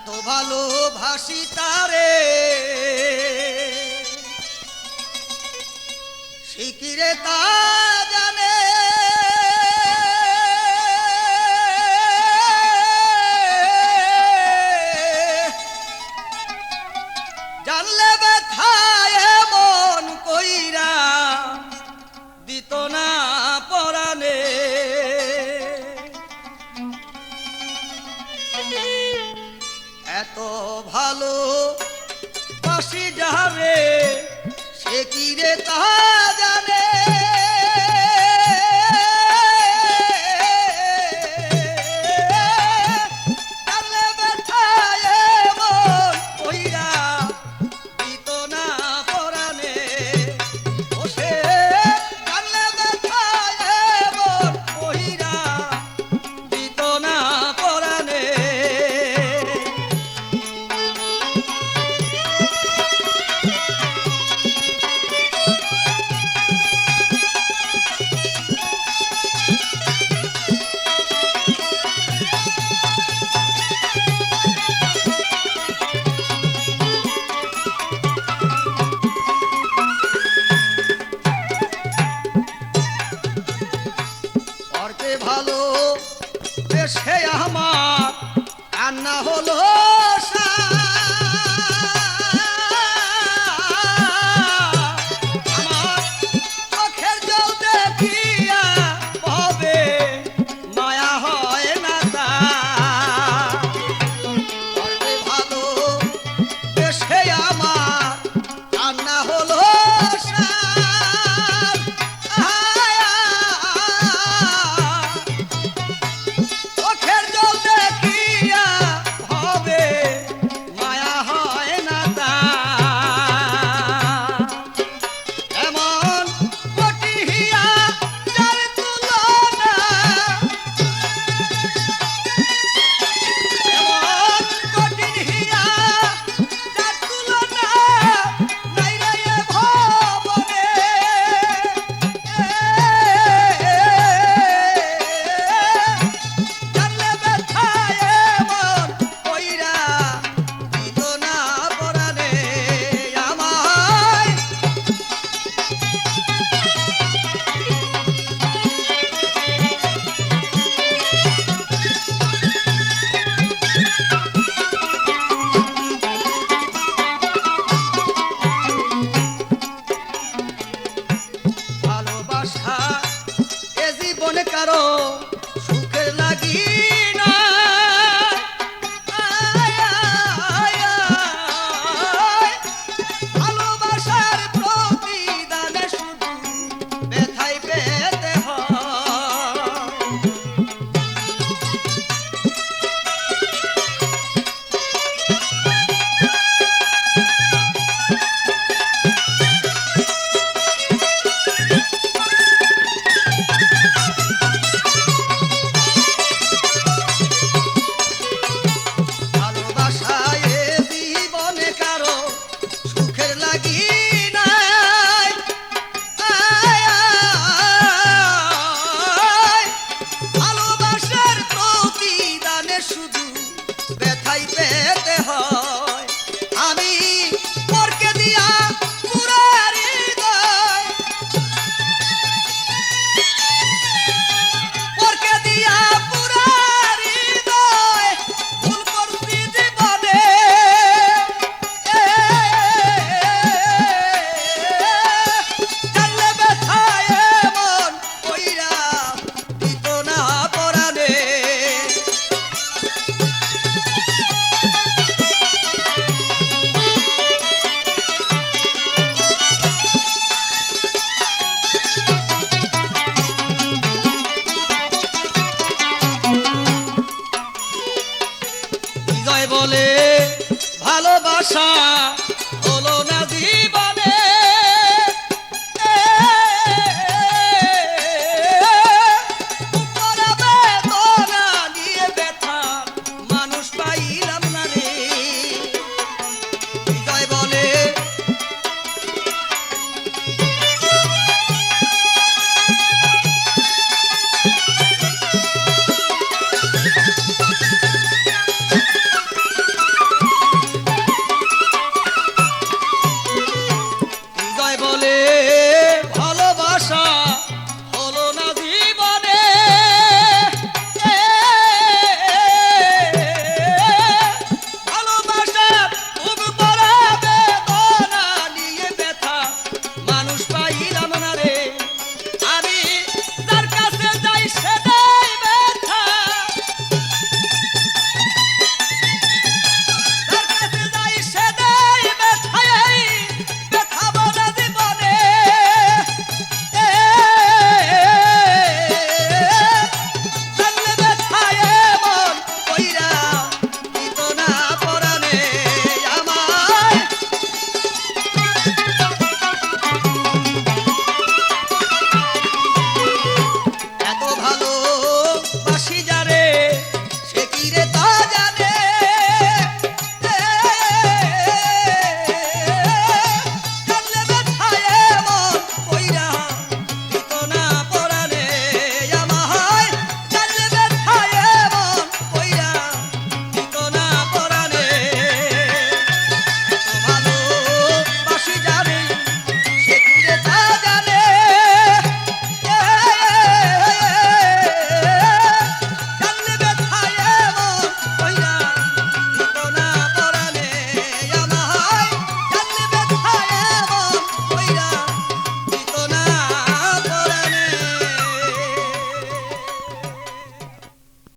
এত ভালোবাসি তারে শিকিরে তা জানে জানলে ব্যথায় মন কইরা দিত না পরাণে এত ভালো বাসি যাবে সে কি রে তা জানে ভালো দেশে আমার কান্না হলো আমার চোখের জল দেখিয়া হবে মায়া হয় না তা ভালো দেশে আমার কান্না হলো কারো সুখের লাগি না ভালোবাসার প্রতিদানে শুধু ব্যথাই পেতে হয় পেতে হয় আমি পরকে দিয়া পুরা হৃদয় পরকে দিয়া পুরা হৃদয় ভুল করছি জীবনে জানলে ব্যথায় মন কইরা দিত না পরাণে বলে ভালোবাসা